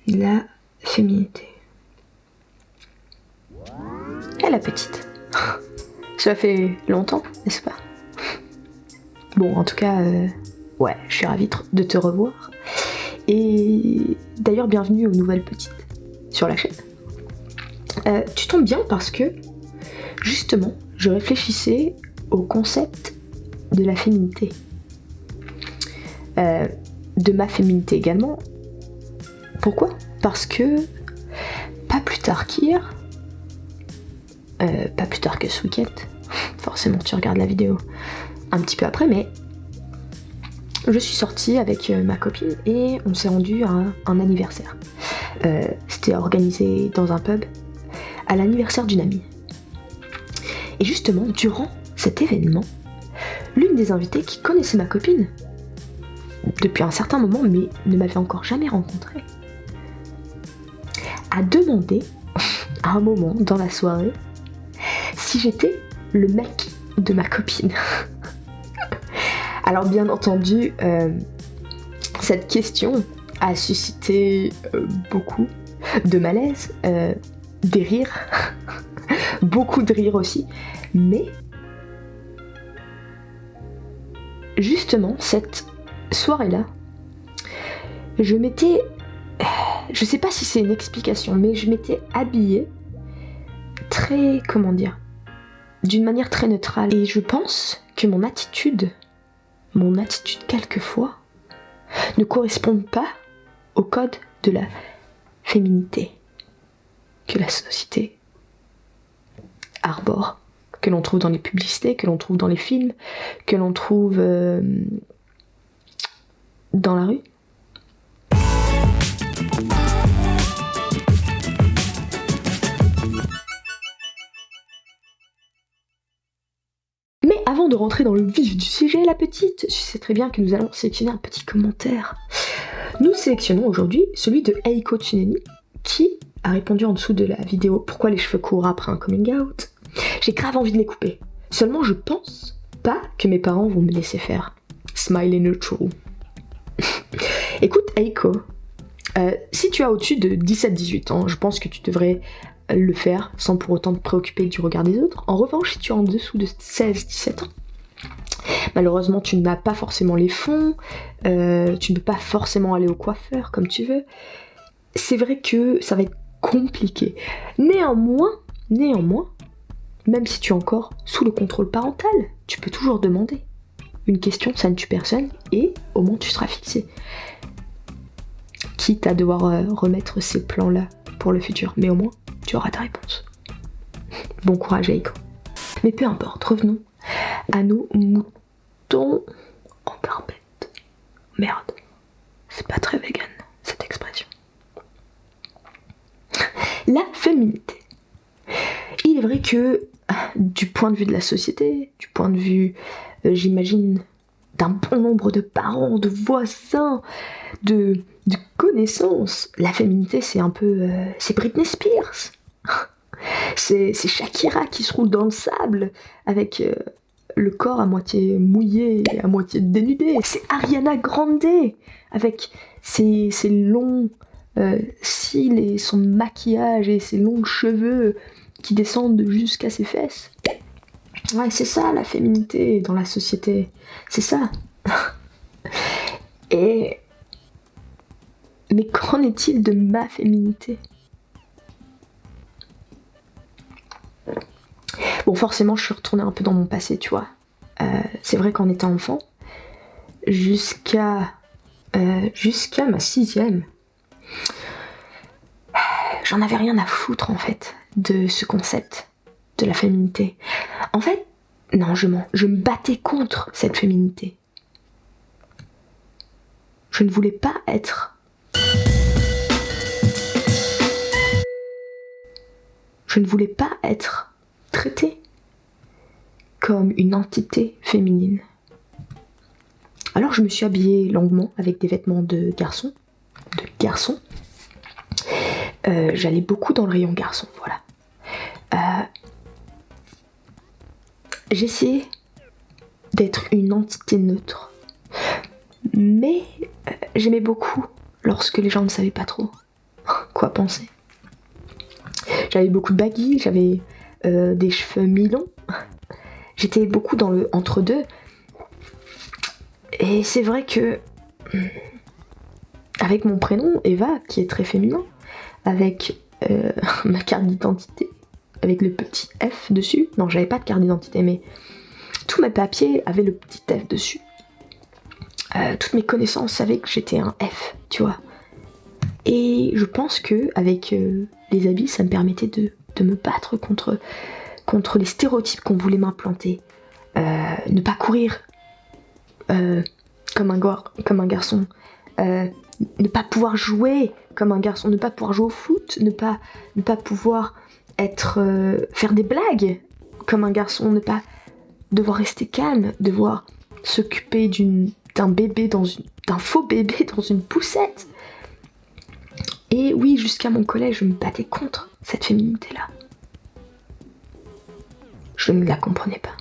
la féminité. Et la petite. Ça fait longtemps, n'est-ce pas? Bon, en tout cas, ouais, je suis ravie de te revoir. Et d'ailleurs, bienvenue aux nouvelles petites sur la chaîne. Tu tombes bien parce que, justement, je réfléchissais au concept de la féminité. De ma féminité également. Pourquoi? Parce que, pas plus tard qu'hier, pas plus tard que ce week-end, forcément tu regardes la vidéo un petit peu après, mais je suis sortie avec ma copine et on s'est rendu à un anniversaire. C'était organisé dans un pub à l'anniversaire d'une amie. Et justement, durant cet événement, l'une des invitées qui connaissait ma copine depuis un certain moment mais ne m'avait encore jamais rencontrée a demandé à un moment dans la soirée si j'étais le mec de ma copine. Alors bien entendu, cette question a suscité beaucoup de malaise, des rires, beaucoup de rires aussi, mais justement cette soirée-là, je sais pas si c'est une explication, mais je m'étais habillée très, comment dire, d'une manière très neutrale. Et je pense que mon attitude quelquefois, ne correspond pas au code de la féminité que la société arbore, que l'on trouve dans les publicités, que l'on trouve dans les films, que l'on trouve dans la rue. Mais avant de rentrer dans le vif du sujet, la petite, tu sais très bien que nous allons sélectionner un petit commentaire. Nous sélectionnons aujourd'hui celui de Eiko Tsunemi, qui a répondu en dessous de la vidéo « Pourquoi les cheveux courts après un coming out ?» J'ai grave envie de les couper. Seulement je pense pas que mes parents vont me laisser faire. Smiley neutral. Écoute Eiko, si tu as au-dessus de 17-18 ans, je pense que tu devrais le faire sans pour autant te préoccuper du regard des autres. En revanche, si tu es en dessous de 16-17 ans, malheureusement tu n'as pas forcément les fonds, tu ne peux pas forcément aller au coiffeur comme tu veux. C'est vrai que ça va être compliqué. Néanmoins, même si tu es encore sous le contrôle parental, tu peux toujours demander. Une question, ça ne tue personne, et au moins tu seras fixé. Quitte à devoir remettre ces plans-là pour le futur, mais au moins tu auras ta réponse. Bon courage Eiko. Mais peu importe, revenons à nos moutons en carpette. Merde, c'est pas très vegan cette expression. La féminité. Il est vrai que du point de vue de la société, du point de vue, j'imagine, d'un bon nombre de parents, de voisins, de connaissances, la féminité c'est un peu... c'est Britney Spears. C'est Shakira qui se roule dans le sable avec le corps à moitié mouillé et à moitié dénudé. C'est Ariana Grande avec ses longs cils et son maquillage et ses longs cheveux qui descendent jusqu'à ses fesses. Ouais, c'est ça la féminité dans la société. C'est ça. Mais qu'en est-il de ma féminité ? Bon, forcément, je suis retournée un peu dans mon passé, tu vois. C'est vrai qu'en étant enfant, jusqu'à ma 6e, j'en avais rien à foutre, en fait, de ce concept de la féminité. En fait, non, je me battais contre cette féminité. Je ne voulais pas être... Je ne voulais pas être traitée comme une entité féminine. Alors je me suis habillée longuement avec des vêtements de garçon. J'allais beaucoup dans le rayon garçon, voilà. J'essayais d'être une entité neutre. Mais j'aimais beaucoup lorsque les gens ne savaient pas trop. quoi penser. J'avais beaucoup de baguilles, j'avais des cheveux mi-longs. J'étais beaucoup dans le entre-deux. Et c'est vrai que avec mon prénom, Eva, qui est très féminin, avec ma carte d'identité, avec le petit F dessus. Non, j'avais pas de carte d'identité, mais tous mes papiers avaient le petit F dessus. Toutes mes connaissances savaient que j'étais un F, tu vois. Et je pense que avec les habits, ça me permettait de me battre contre les stéréotypes qu'on voulait m'implanter. Ne pas courir comme un garçon. Ne pas pouvoir jouer comme un garçon, ne pas pouvoir jouer au foot, ne pas pouvoir faire des blagues comme un garçon, ne pas devoir rester calme, devoir s'occuper d'un bébé d'un faux bébé dans une poussette. Et oui, jusqu'à mon collège, je me battais contre cette féminité-là. Je ne la comprenais pas.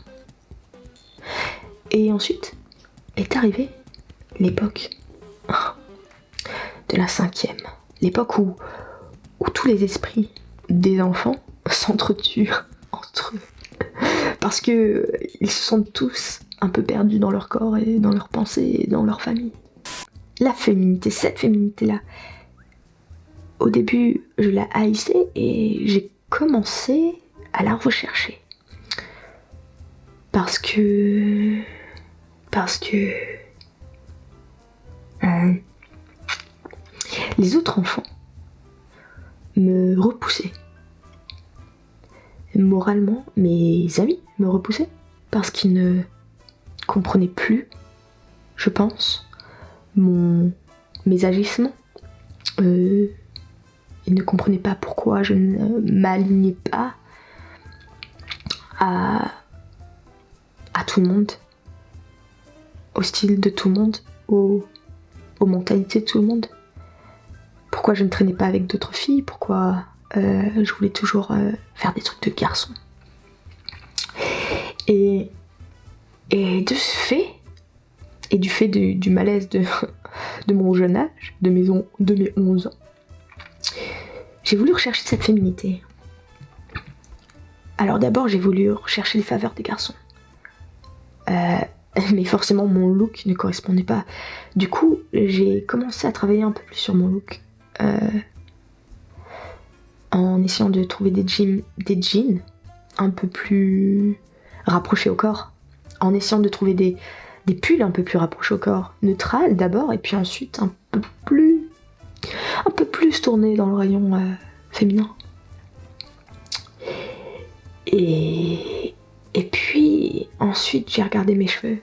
Et ensuite est arrivée l'époque de la 5e. L'époque où tous les esprits des enfants s'entretuent entre eux. Parce que ils se sentent tous un peu perdus dans leur corps et dans leurs pensées et dans leur famille. La féminité, cette féminité-là, au début, je la haïssais et j'ai commencé à la rechercher. Parce que les autres enfants me repoussaient. Moralement, mes amis me repoussaient parce qu'ils ne comprenaient plus, je pense, mes agissements. Ils ne comprenaient pas pourquoi je ne m'alignais pas à tout le monde, au style de tout le monde, aux mentalités de tout le monde. Pourquoi je ne traînais pas avec d'autres filles, pourquoi je voulais toujours faire des trucs de garçon. Et de ce fait, et du fait du malaise de mon jeune âge, de mes 11 ans, j'ai voulu rechercher cette féminité. Alors d'abord, j'ai voulu rechercher les faveurs des garçons. Mais forcément, mon look ne correspondait pas. Du coup, j'ai commencé à travailler un peu plus sur mon look. En essayant de trouver des jeans un peu plus rapprochés au corps. En essayant de trouver des pulls un peu plus rapprochés au corps. Neutrales d'abord, et puis ensuite un peu plus tournés dans le rayon féminin. Et puis ensuite j'ai regardé mes cheveux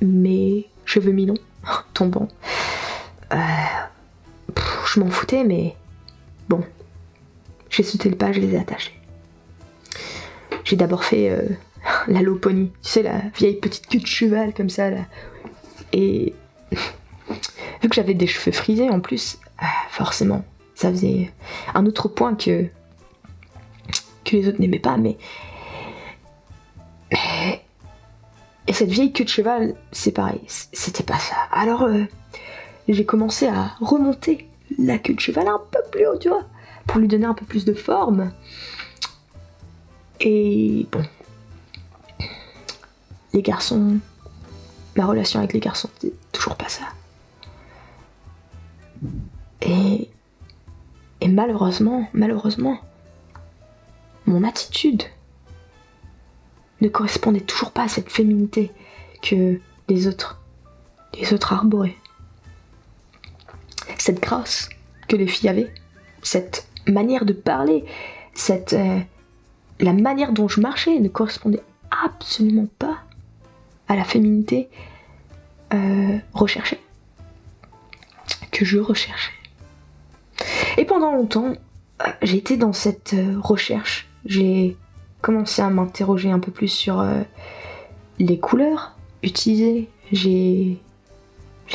mi-longs tombants. Je m'en foutais, mais bon, j'ai sauté le pas, je les ai attachés. J'ai d'abord fait la low pony, tu sais, la vieille petite queue de cheval comme ça là. Et vu que j'avais des cheveux frisés en plus, forcément ça faisait un autre point que les autres n'aimaient pas, mais et cette vieille queue de cheval, c'est pareil, c'était pas ça. Alors j'ai commencé à remonter la queue de cheval un peu plus haut, tu vois, pour lui donner un peu plus de forme. Et bon, les garçons, ma relation avec les garçons, c'était toujours pas ça. Et malheureusement, mon attitude ne correspondait toujours pas à cette féminité que les autres arboraient. Cette grâce que les filles avaient, cette manière de parler, la manière dont je marchais ne correspondait absolument pas à la féminité recherchée, que je recherchais. Et pendant longtemps, j'ai été dans cette recherche. J'ai commencé à m'interroger un peu plus sur les couleurs utilisées. J'ai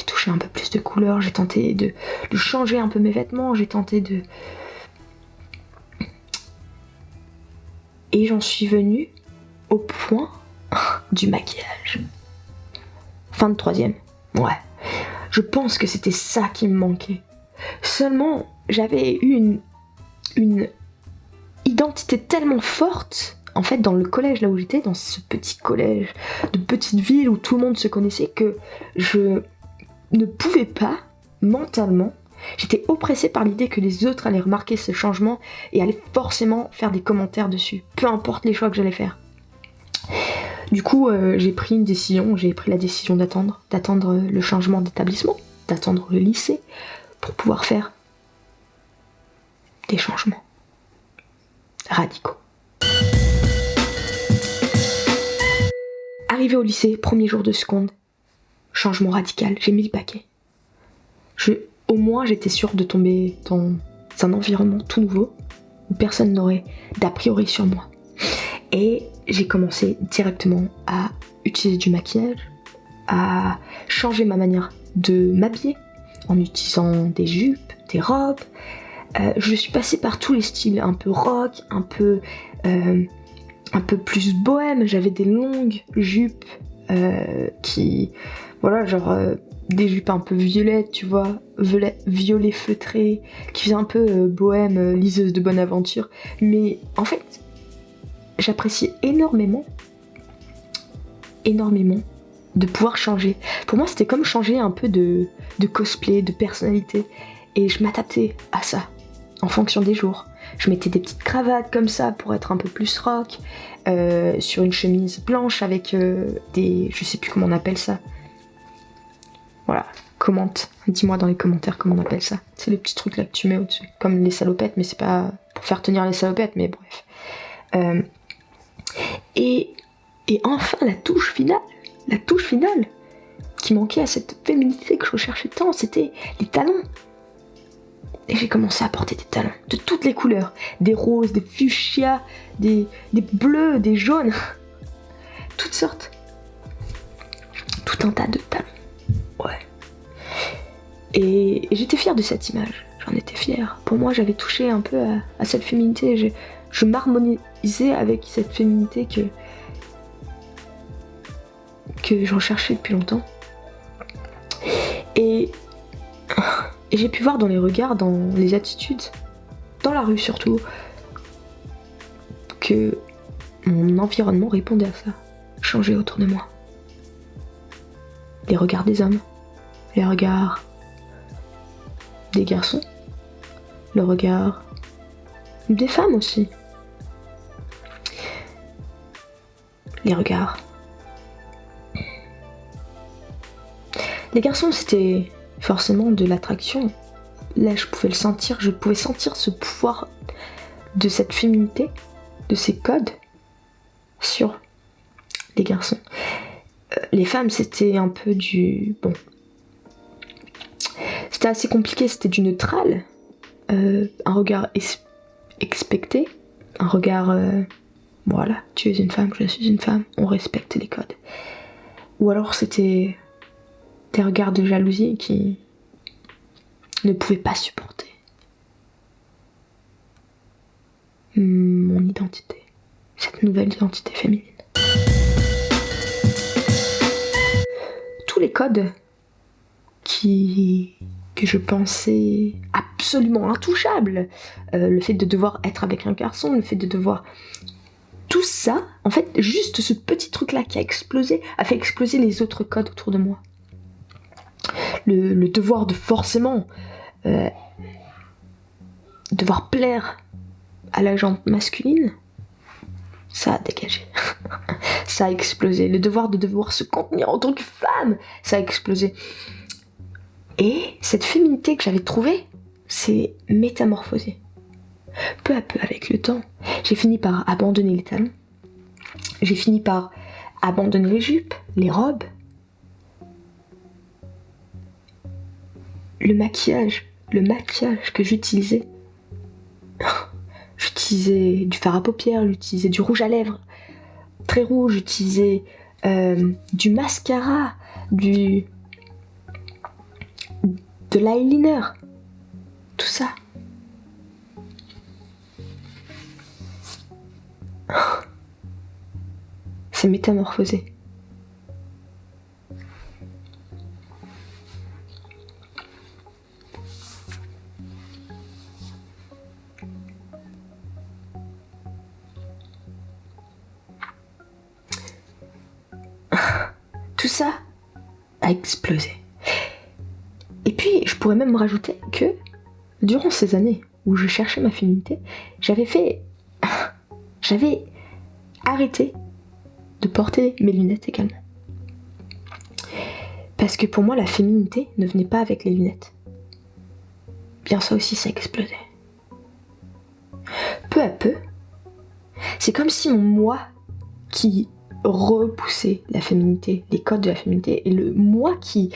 touché un peu plus de couleurs, j'ai tenté de changer un peu mes vêtements, j'ai tenté de... Et j'en suis venue au point du maquillage. Fin de 3e, ouais. Je pense que c'était ça qui me manquait. Seulement, j'avais eu une identité tellement forte, en fait, dans le collège, là où j'étais, dans ce petit collège de petite ville où tout le monde se connaissait, que je ne pouvais pas, mentalement, j'étais oppressée par l'idée que les autres allaient remarquer ce changement et allaient forcément faire des commentaires dessus, peu importe les choix que j'allais faire. Du coup, j'ai pris la décision d'attendre le changement d'établissement, d'attendre le lycée, pour pouvoir faire des changements radicaux. Arrivé au lycée, premier jour de seconde, changement radical, j'ai mis le paquet. Au moins, j'étais sûre de tomber dans un environnement tout nouveau, où personne n'aurait d'a priori sur moi. Et j'ai commencé directement à utiliser du maquillage, à changer ma manière de m'habiller, en utilisant des jupes, des robes. Je suis passée par tous les styles, un peu rock, un peu plus bohème. J'avais des longues jupes des jupes un peu violettes, tu vois, violet feutré, qui faisaient un peu bohème, liseuse de bonne aventure. Mais en fait, j'appréciais énormément de pouvoir changer. Pour moi, c'était comme changer un peu de cosplay, de personnalité. Et je m'adaptais à ça, en fonction des jours. Je mettais des petites cravates comme ça pour être un peu plus rock, sur une chemise blanche avec des... je sais plus comment on appelle ça. Voilà, commente, dis-moi dans les commentaires comment on appelle ça. C'est les petits trucs là que tu mets au-dessus, comme les salopettes, mais c'est pas pour faire tenir les salopettes, mais bref. Et enfin la touche finale qui manquait à cette féminité que je recherchais tant, c'était les talons. Et j'ai commencé à porter des talons de toutes les couleurs, des roses, des fuchsias, des bleus, des jaunes, toutes sortes. Tout un tas de talons. Ouais. Et j'étais fière de cette image, j'en étais fière. Pour moi, j'avais touché un peu à cette féminité, je m'harmonisais avec cette féminité que je recherchais depuis longtemps. Et j'ai pu voir dans les regards, dans les attitudes, dans la rue surtout, que mon environnement répondait à ça, changeait autour de moi. Les regards des hommes, les regards des garçons, le regard des femmes aussi, les regards. Les garçons, c'était forcément de l'attraction. Là, je pouvais le sentir, je pouvais sentir ce pouvoir de cette féminité, de ces codes sur les garçons. Les femmes, c'était un peu du... Bon. C'était assez compliqué, c'était du neutral. Un regard expecté. Un regard... voilà, tu es une femme, je suis une femme, on respecte les codes. Ou alors c'était des regards de jalousie qui ne pouvaient pas supporter mon identité, cette nouvelle identité féminine. Tous les codes que je pensais absolument intouchables, le fait de devoir être avec un garçon, le fait de devoir... Tout ça, en fait, juste ce petit truc-là qui a fait exploser les autres codes autour de moi. Le devoir de forcément devoir plaire à la gente masculine, ça a dégagé. Ça a explosé. Le devoir de devoir se contenir en tant que femme, ça a explosé. Et cette féminité que j'avais trouvée s'est métamorphosée. Peu à peu, avec le temps, j'ai fini par abandonner les talons. J'ai fini par abandonner les jupes, les robes. Le maquillage que j'utilisais. J'utilisais du fard à paupières, j'utilisais du rouge à lèvres très rouge, j'utilisais du mascara, de l'eyeliner, tout ça. C'est métamorphosé. tout ça a explosé. Et puis, je pourrais même rajouter que durant ces années où je cherchais ma féminité, j'avais arrêté de porter mes lunettes également. Parce que pour moi, la féminité ne venait pas avec les lunettes. Bien ça aussi, ça explosait. Peu à peu, c'est comme si mon moi qui repoussait la féminité, les codes de la féminité, et le moi qui,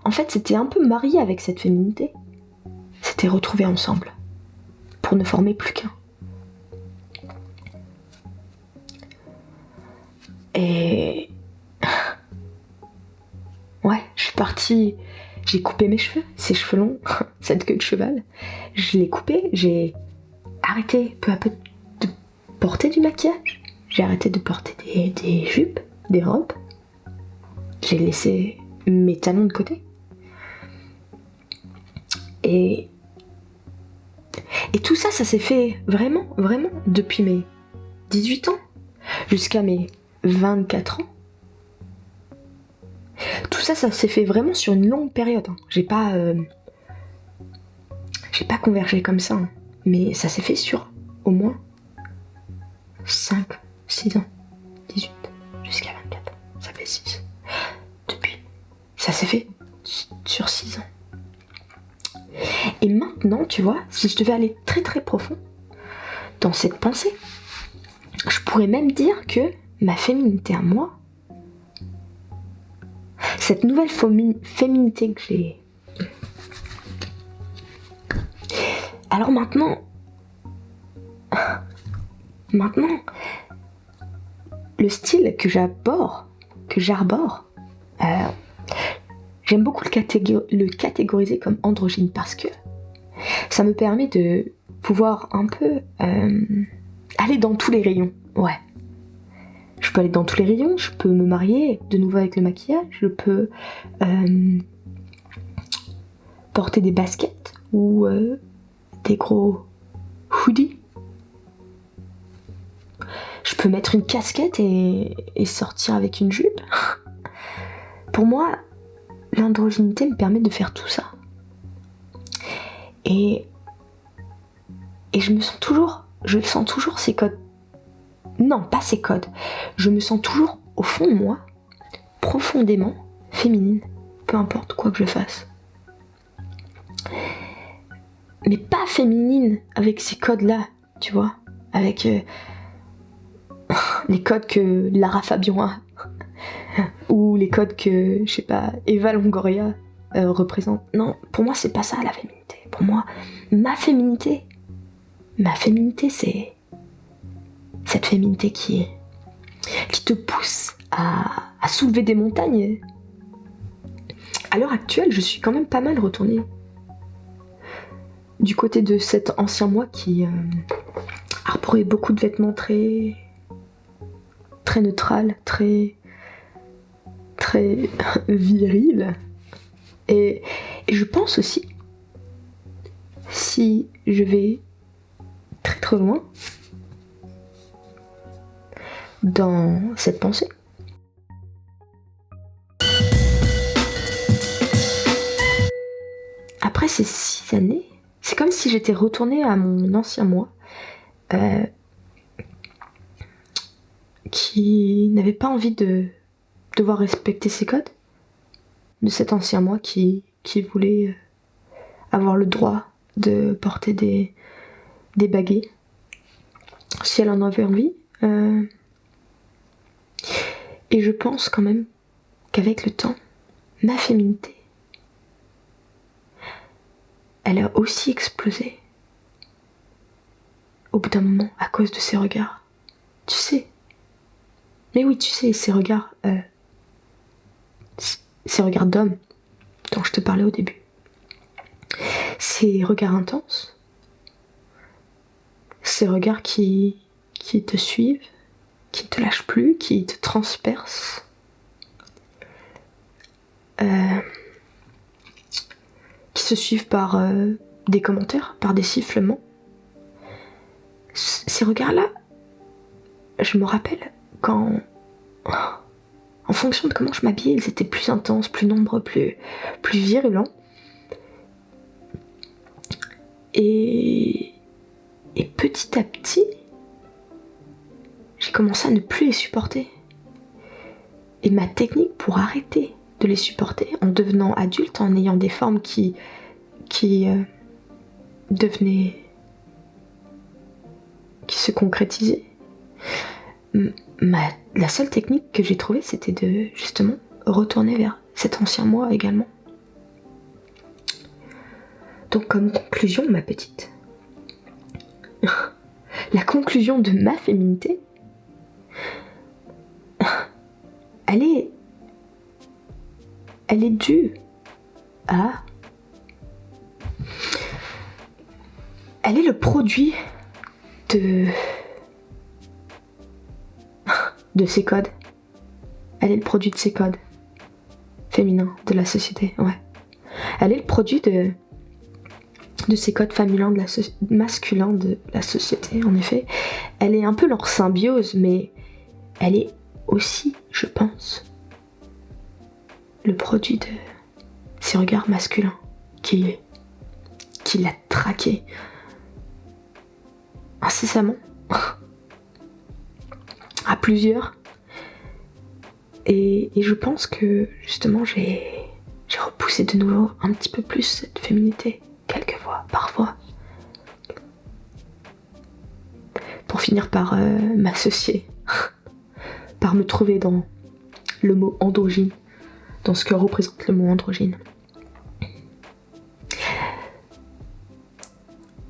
en fait, s'était un peu marié avec cette féminité, s'était retrouvés ensemble pour ne former plus qu'un. Et ouais, je suis partie, j'ai coupé mes cheveux, ces cheveux longs, cette queue de cheval, je l'ai coupé, j'ai arrêté peu à peu de porter du maquillage, j'ai arrêté de porter des jupes, des robes, j'ai laissé mes talons de côté. Et tout ça, ça s'est fait vraiment depuis mes 18 ans jusqu'à mes 24 ans. Tout ça, ça s'est fait vraiment sur une longue période. J'ai pas convergé comme ça, mais ça s'est fait sur au moins 5, 6 ans. 18 jusqu'à 24, ça fait 6. Depuis, ça s'est fait sur 6 ans. Et maintenant, tu vois, si je devais aller très très profond dans cette pensée, je pourrais même dire que ma féminité à moi, cette nouvelle féminité que j'ai. Alors maintenant, le style que j'arbore, j'aime beaucoup le catégoriser comme androgyne parce que ça me permet de pouvoir un peu aller dans tous les rayons. Ouais. Je peux aller dans tous les rayons, je peux me marier de nouveau avec le maquillage, je peux porter des baskets ou des gros hoodies. Je peux mettre une casquette et sortir avec une jupe. Pour moi, l'androgynité me permet de faire tout ça. Et je sens toujours ces codes. Non, pas ces codes. Je me sens toujours, au fond de moi, profondément féminine, peu importe quoi que je fasse. Mais pas féminine avec ces codes-là, tu vois, avec les codes que Lara Fabian a, ou les codes que, je sais pas, Eva Longoria représente. Non, pour moi, c'est pas ça la féminité. Pour moi, ma féminité, c'est cette féminité qui te pousse à soulever des montagnes. À l'heure actuelle, je suis quand même pas mal retournée du côté de cet ancien moi qui arborait beaucoup de vêtements très neutrales, très virils. Et je pense aussi, si je vais très loin dans cette pensée, après ces 6 années, c'est comme si j'étais retournée à mon ancien moi qui n'avait pas envie de devoir respecter ses codes, de cet ancien moi qui voulait avoir le droit de porter des baguettes si elle en avait envie. Et je pense quand même qu'avec le temps, ma féminité, elle a aussi explosé au bout d'un moment à cause de ses regards. Tu sais. Mais oui, tu sais, ces regards d'homme dont je te parlais au début. Ces regards intenses. Ces regards qui te suivent, qui ne te lâchent plus, qui te transpercent. Qui se suivent par des commentaires, par des sifflements. Ces regards-là, je me rappelle quand, en fonction de comment je m'habillais, ils étaient plus intenses, plus nombreux, plus virulents. Et petit à petit, j'ai commencé à ne plus les supporter. Et ma technique pour arrêter de les supporter, en devenant adulte, en ayant des formes qui devenaient... qui se concrétisaient, la seule technique que j'ai trouvée, c'était de, justement, retourner vers cet ancien moi également. Donc comme conclusion, ma petite, la conclusion de ma féminité, elle est due à... Elle est le produit de ces codes. Elle est le produit de ces codes féminins de la société, ouais. Elle est le produit de ces codes masculins de la société, en effet. Elle est un peu leur symbiose, mais elle est aussi, je pense, le produit de ces regards masculins qui l'a traqué incessamment à plusieurs. Et je pense que justement j'ai repoussé de nouveau un petit peu plus cette féminité, quelquefois, parfois, pour finir par m'associer, par me trouver dans le mot androgyne, dans ce que représente le mot androgyne.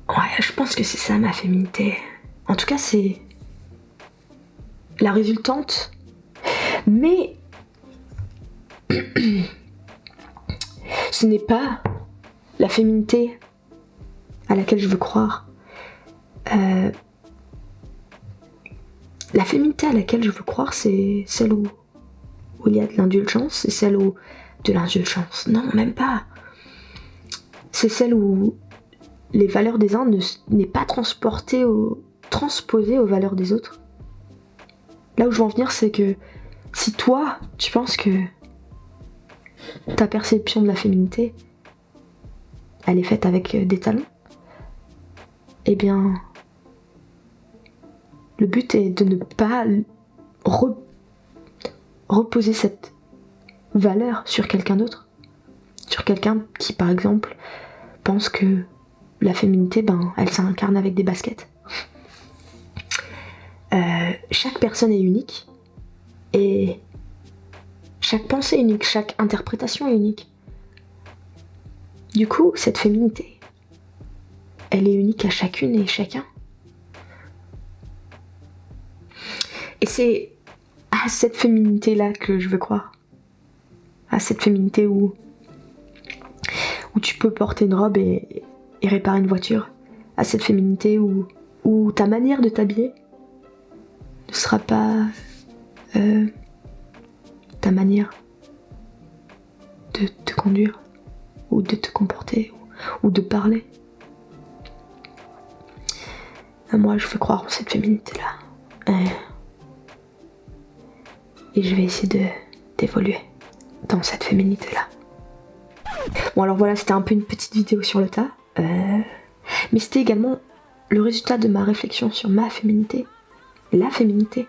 Ouais, je pense que c'est ça ma féminité. En tout cas, c'est la résultante. Mais ce n'est pas la féminité à laquelle je veux croire. La féminité à laquelle je veux croire, c'est celle où il y a de l'indulgence, c'est celle où... De l'indulgence, non, même pas. C'est celle où les valeurs des uns n'est pas transposées aux valeurs des autres. Là où je veux en venir, c'est que si toi, tu penses que ta perception de la féminité, elle est faite avec des talons, eh bien, le but est de ne pas reposer cette valeur sur quelqu'un d'autre. Sur quelqu'un qui, par exemple, pense que la féminité, elle s'incarne avec des baskets. Chaque personne est unique et chaque pensée est unique, chaque interprétation est unique. Du coup, cette féminité, elle est unique à chacune et chacun. Et c'est à cette féminité-là que je veux croire. À cette féminité où tu peux porter une robe et réparer une voiture. À cette féminité où ta manière de t'habiller ne sera pas ta manière de te conduire ou de te comporter ou de parler. Moi, je veux croire en cette féminité-là. Et je vais essayer d'évoluer dans cette féminité-là. Bon, alors voilà, c'était un peu une petite vidéo sur le tas. Mais c'était également le résultat de ma réflexion sur ma féminité. La féminité,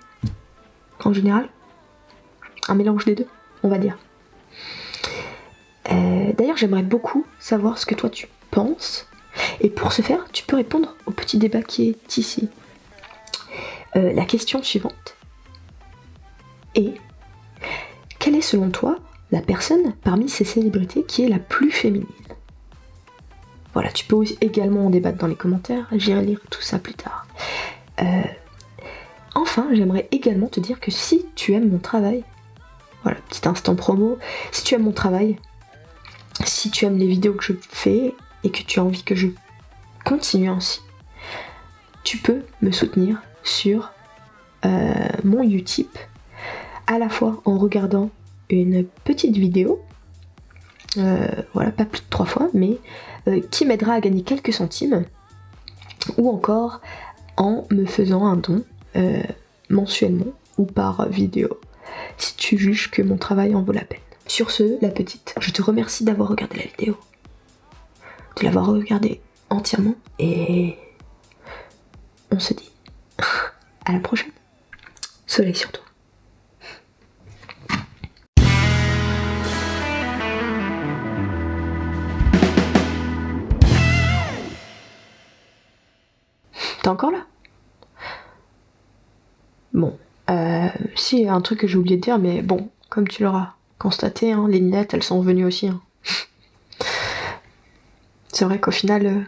en général. Un mélange des deux, on va dire. D'ailleurs, j'aimerais beaucoup savoir ce que toi tu penses. Et pour ce faire, tu peux répondre au petit débat qui est ici. La question suivante est: quelle est selon toi la personne parmi ces célébrités qui est la plus féminine? Voilà, tu peux également en débattre dans les commentaires, j'irai lire tout ça plus tard. Enfin, j'aimerais également te dire que si tu aimes mon travail, voilà, petit instant promo, si tu aimes mon travail, si tu aimes les vidéos que je fais et que tu as envie que je continue ainsi, tu peux me soutenir sur mon Utip, à la fois en regardant une petite vidéo, voilà, pas plus de 3 fois, mais qui m'aidera à gagner quelques centimes, ou encore en me faisant un don mensuellement ou par vidéo. si tu juges que mon travail en vaut la peine. Sur ce, la petite, je te remercie d'avoir regardé la vidéo, de l'avoir regardée entièrement, et on se dit à la prochaine. Soleil sur toi. T'es encore là? Bon, si, un truc que j'ai oublié de dire, mais bon, comme tu l'auras constaté, hein, les lunettes, elles sont venues aussi. Hein. C'est vrai qu'au final,